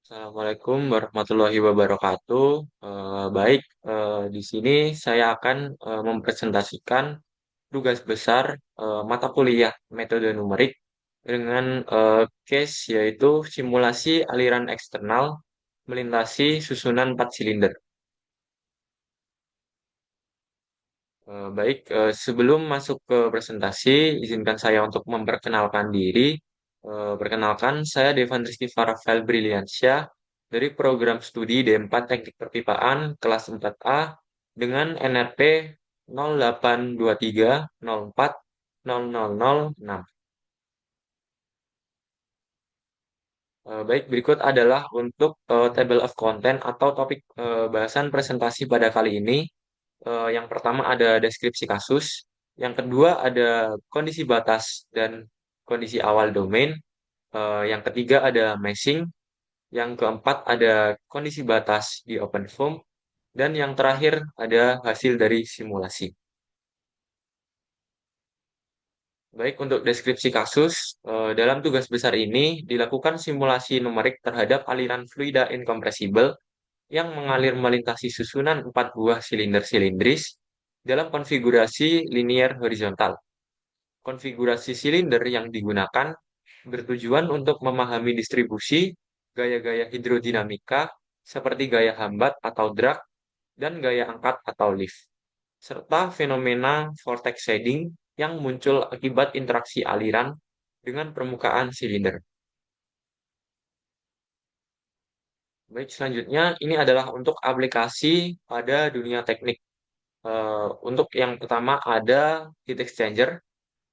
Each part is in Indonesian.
Assalamualaikum warahmatullahi wabarakatuh. Baik, di sini saya akan mempresentasikan tugas besar mata kuliah metode numerik dengan case yaitu simulasi aliran eksternal melintasi susunan 4 silinder. Baik, sebelum masuk ke presentasi, izinkan saya untuk memperkenalkan diri. Perkenalkan, saya Devan Rizky Farafel Briliansyah dari program studi D4 Teknik Perpipaan kelas 4A dengan NRP 0823040006. Baik, berikut adalah untuk table of content atau topik bahasan presentasi pada kali ini. Yang pertama ada deskripsi kasus, yang kedua ada kondisi batas dan kondisi awal domain, yang ketiga ada meshing, yang keempat ada kondisi batas di OpenFOAM, dan yang terakhir ada hasil dari simulasi. Baik, untuk deskripsi kasus, dalam tugas besar ini dilakukan simulasi numerik terhadap aliran fluida incompressible yang mengalir melintasi susunan 4 buah silinder silindris dalam konfigurasi linear horizontal. Konfigurasi silinder yang digunakan bertujuan untuk memahami distribusi gaya-gaya hidrodinamika seperti gaya hambat atau drag dan gaya angkat atau lift, serta fenomena vortex shedding yang muncul akibat interaksi aliran dengan permukaan silinder. Baik, selanjutnya ini adalah untuk aplikasi pada dunia teknik. Untuk yang pertama ada heat exchanger,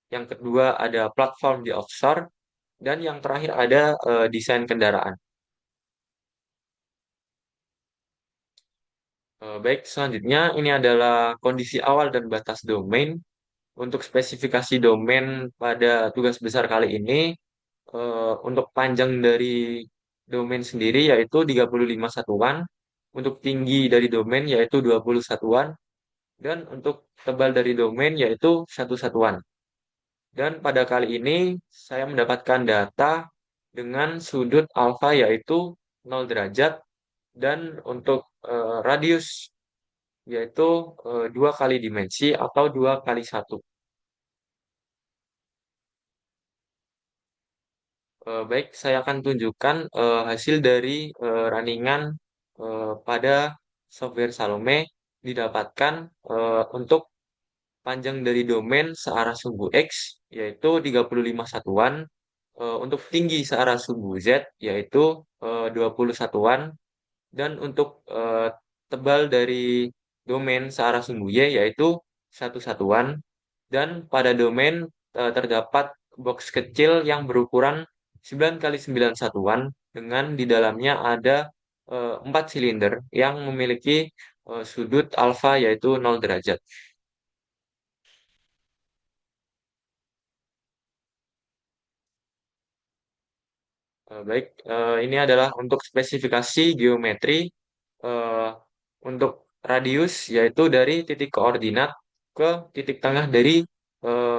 yang kedua ada platform di offshore, dan yang terakhir ada desain kendaraan. Baik, selanjutnya ini adalah kondisi awal dan batas domain. Untuk spesifikasi domain pada tugas besar kali ini, untuk panjang dari domain sendiri yaitu 35 satuan, untuk tinggi dari domain yaitu 20 satuan, dan untuk tebal dari domain yaitu 1 satuan. Dan pada kali ini saya mendapatkan data dengan sudut alfa yaitu 0 derajat dan untuk radius yaitu 2 kali dimensi atau 2 kali 1. Baik, saya akan tunjukkan hasil dari runningan pada software Salome didapatkan untuk panjang dari domain searah sumbu X yaitu 35 satuan, untuk tinggi searah sumbu Z yaitu 20 satuan, dan untuk tebal dari domain searah sumbu Y yaitu 1 satuan, dan pada domain terdapat box kecil yang berukuran 9 kali 9 satuan dengan di dalamnya ada 4 silinder yang memiliki sudut alfa yaitu 0 derajat. Baik, ini adalah untuk spesifikasi geometri eh, untuk radius yaitu dari titik koordinat ke titik tengah dari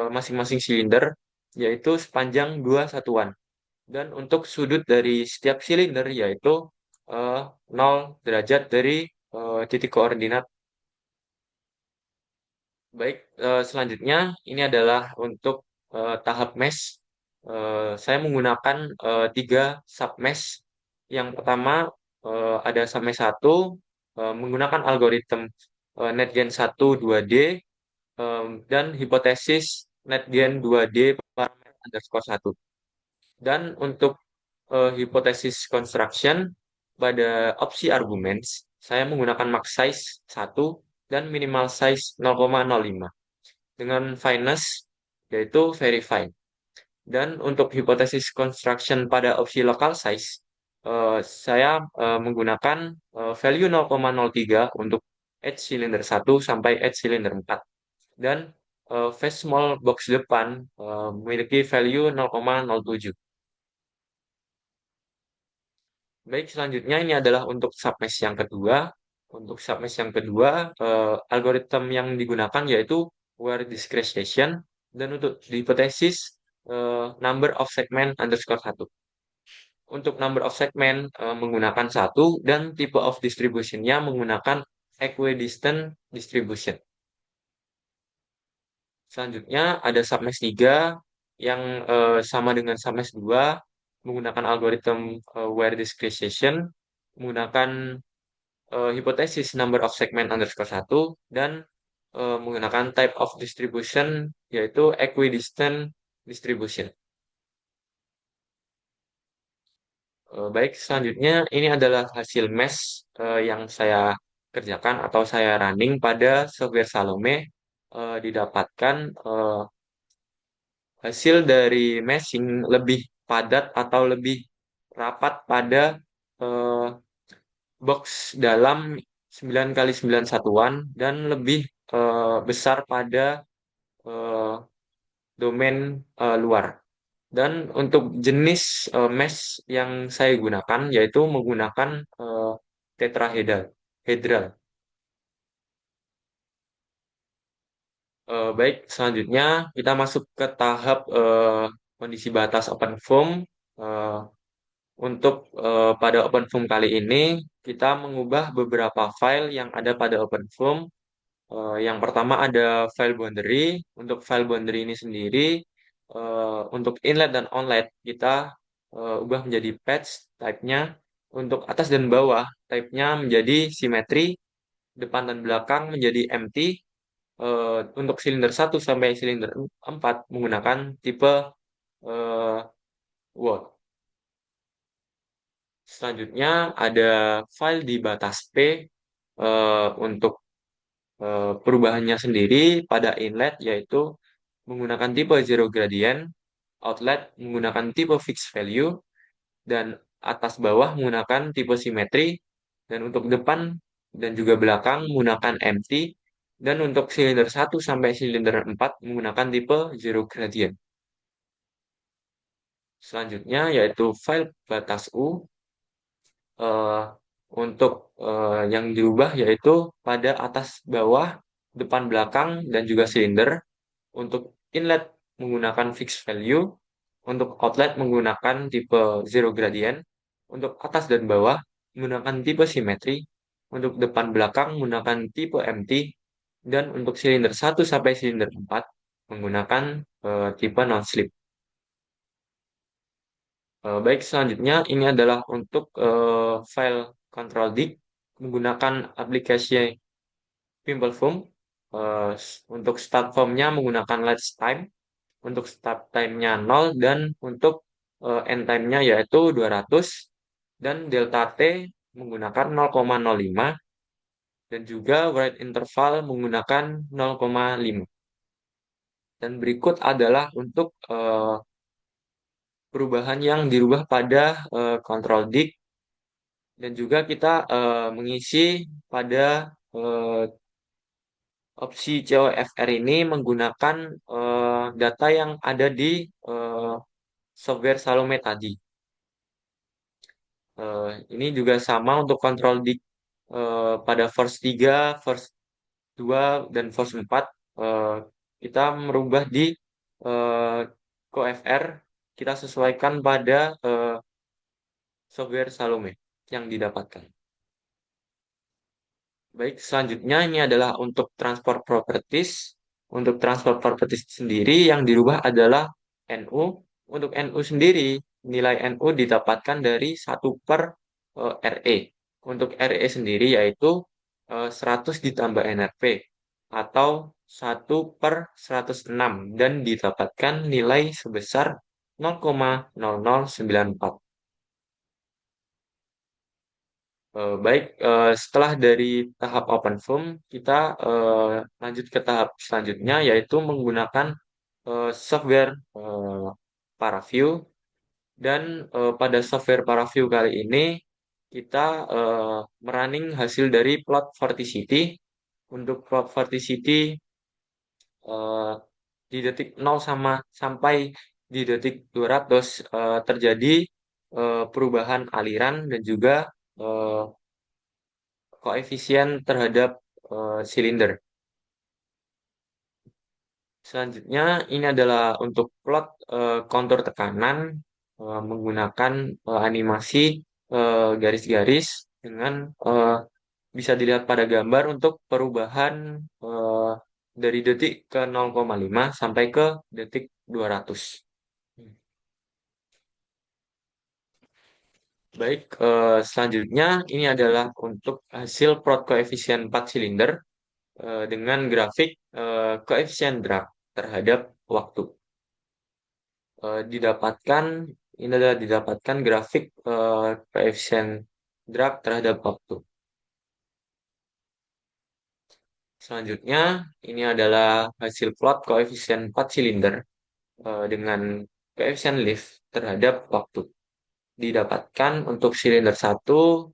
masing-masing silinder yaitu sepanjang 2 satuan. Dan untuk sudut dari setiap silinder yaitu eh, 0 derajat dari titik koordinat. Baik, selanjutnya ini adalah untuk tahap mesh. Saya menggunakan 3 submesh. Yang pertama ada submesh 1 menggunakan algoritma NetGen 1 2D dan hipotesis NetGen 2D parameter underscore 1. Dan untuk hipotesis construction pada opsi arguments, saya menggunakan max size 1 dan minimal size 0,05 dengan fineness yaitu very fine. Dan untuk hipotesis construction pada opsi local size, saya menggunakan value 0,03 untuk edge cylinder 1 sampai edge cylinder 4. Dan face small box depan memiliki value 0,07. Baik, selanjutnya ini adalah untuk submesh yang kedua. Untuk submesh yang kedua, algoritma yang digunakan yaitu where discretization, dan untuk hipotesis number of segment underscore 1. Untuk number of segment menggunakan satu dan type of distribution-nya menggunakan equidistant distribution. Selanjutnya ada submesh 3 yang sama dengan submesh 2 menggunakan algoritma wire discretization menggunakan hipotesis number of segment underscore satu dan menggunakan type of distribution yaitu equidistant distribution. Baik, selanjutnya ini adalah hasil mesh yang saya kerjakan atau saya running pada software Salome. Didapatkan hasil dari meshing lebih padat atau lebih rapat pada eh, box dalam 9 kali 9 satuan dan lebih besar pada eh, domain luar. Dan untuk jenis mesh yang saya gunakan yaitu menggunakan tetrahedral. Hedral. Baik, selanjutnya kita masuk ke tahap kondisi batas open form. Eh, untuk pada open form kali ini kita mengubah beberapa file yang ada pada open form. Yang pertama ada file boundary. Untuk file boundary ini sendiri, untuk inlet dan onlet kita ubah menjadi patch type-nya. Untuk atas dan bawah type-nya menjadi simetri, depan dan belakang menjadi empty. Untuk silinder satu sampai silinder 4 menggunakan tipe eh, word. Selanjutnya ada file di batas P untuk perubahannya sendiri pada inlet yaitu menggunakan tipe zero gradient, outlet menggunakan tipe fixed value, dan atas bawah menggunakan tipe simetri, dan untuk depan dan juga belakang menggunakan empty, dan untuk silinder satu sampai silinder 4 menggunakan tipe zero gradient. Selanjutnya yaitu file batas U eh, untuk yang dirubah yaitu pada atas bawah, depan belakang, dan juga silinder. Untuk inlet menggunakan fixed value, untuk outlet menggunakan tipe zero gradient, untuk atas dan bawah menggunakan tipe simetri, untuk depan belakang menggunakan tipe empty, dan untuk silinder satu sampai silinder 4 menggunakan tipe non-slip. Baik, selanjutnya ini adalah untuk file control dict menggunakan aplikasi PimpleForm. Untuk start formnya menggunakan let's time, untuk start time-nya 0 dan untuk end time-nya yaitu 200 dan delta T menggunakan 0,05 dan juga write interval menggunakan 0,5. Dan berikut adalah untuk perubahan yang dirubah pada control dict dan juga kita mengisi pada eh, opsi COFR ini menggunakan data yang ada di eh, software Salome tadi. Ini juga sama untuk kontrol di pada force 3, force 2, dan force 4. eh, kita merubah di eh, COFR, kita sesuaikan pada software Salome yang didapatkan. Baik, selanjutnya ini adalah untuk transport properties. Untuk transport properties sendiri yang dirubah adalah NU. Untuk NU sendiri, nilai NU didapatkan dari 1/RE. Untuk RE sendiri yaitu 100 ditambah NRP atau 1/106 dan didapatkan nilai sebesar 0,0094. Baik, setelah dari tahap open form, kita lanjut ke tahap selanjutnya, yaitu menggunakan software ParaView. Dan pada software ParaView kali ini, kita merunning hasil dari plot vorticity. Untuk plot vorticity eh, di detik 0 sampai di detik 200 terjadi perubahan aliran dan juga eh, koefisien terhadap silinder. Selanjutnya ini adalah untuk plot kontur tekanan. menggunakan animasi garis-garis dengan eh, bisa dilihat pada gambar untuk perubahan eh, dari detik ke 0,5 sampai ke detik 200. Baik, selanjutnya ini adalah untuk hasil prot koefisien 4 silinder dengan grafik koefisien drag terhadap waktu. Didapatkan ini adalah didapatkan grafik koefisien drag terhadap waktu. Selanjutnya ini adalah hasil plot koefisien 4 silinder dengan koefisien lift terhadap waktu. Didapatkan untuk silinder satu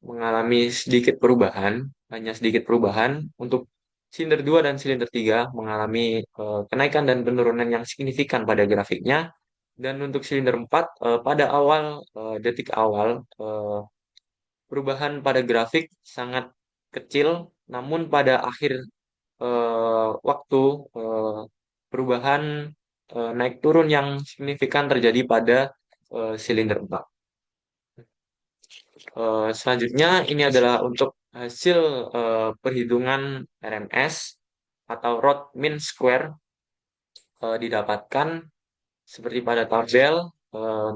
mengalami sedikit perubahan, hanya sedikit perubahan. Untuk silinder 2 dan silinder 3 mengalami kenaikan dan penurunan yang signifikan pada grafiknya. Dan untuk silinder 4 pada awal detik awal perubahan pada grafik sangat kecil, namun pada akhir waktu eh, perubahan naik turun yang signifikan terjadi pada silinder 4. Selanjutnya ini adalah untuk hasil perhitungan RMS atau Root Mean Square didapatkan seperti pada tabel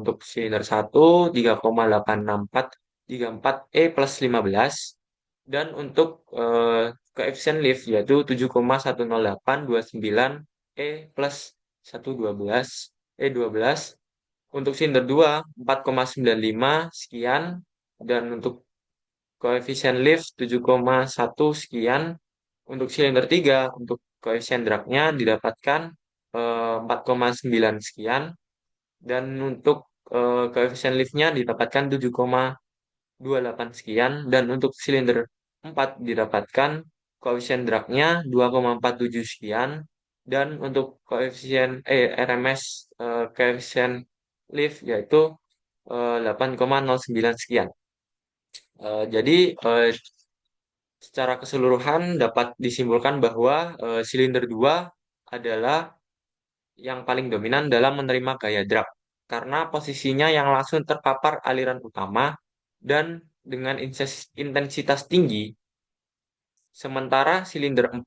untuk silinder 1 3,86434 plus 15 dan untuk koefisien lift yaitu 7,10829 plus 112 12 untuk silinder 2 4,95 sekian dan untuk koefisien lift 7,1 sekian. Untuk silinder 3 untuk koefisien dragnya didapatkan 4,9 sekian. Dan untuk koefisien liftnya didapatkan 7,28 sekian. Dan untuk silinder 4 didapatkan koefisien dragnya 2,47 sekian. Dan untuk koefisien RMS koefisien lift yaitu 8,09 sekian. Jadi secara keseluruhan dapat disimpulkan bahwa silinder 2 adalah yang paling dominan dalam menerima gaya drag karena posisinya yang langsung terpapar aliran utama dan dengan intensitas tinggi, sementara silinder 4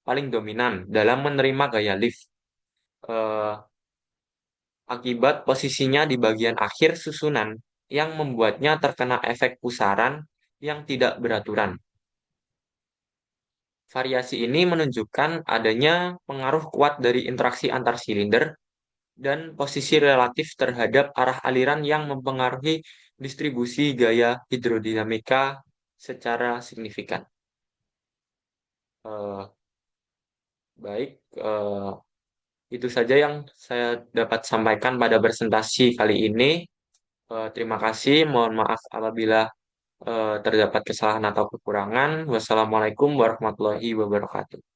paling dominan dalam menerima gaya lift eh, akibat posisinya di bagian akhir susunan yang membuatnya terkena efek pusaran yang tidak beraturan. Variasi ini menunjukkan adanya pengaruh kuat dari interaksi antar silinder dan posisi relatif terhadap arah aliran yang mempengaruhi distribusi gaya hidrodinamika secara signifikan. Eh, baik, itu saja yang saya dapat sampaikan pada presentasi kali ini. Terima kasih, mohon maaf apabila terdapat kesalahan atau kekurangan. Wassalamualaikum warahmatullahi wabarakatuh.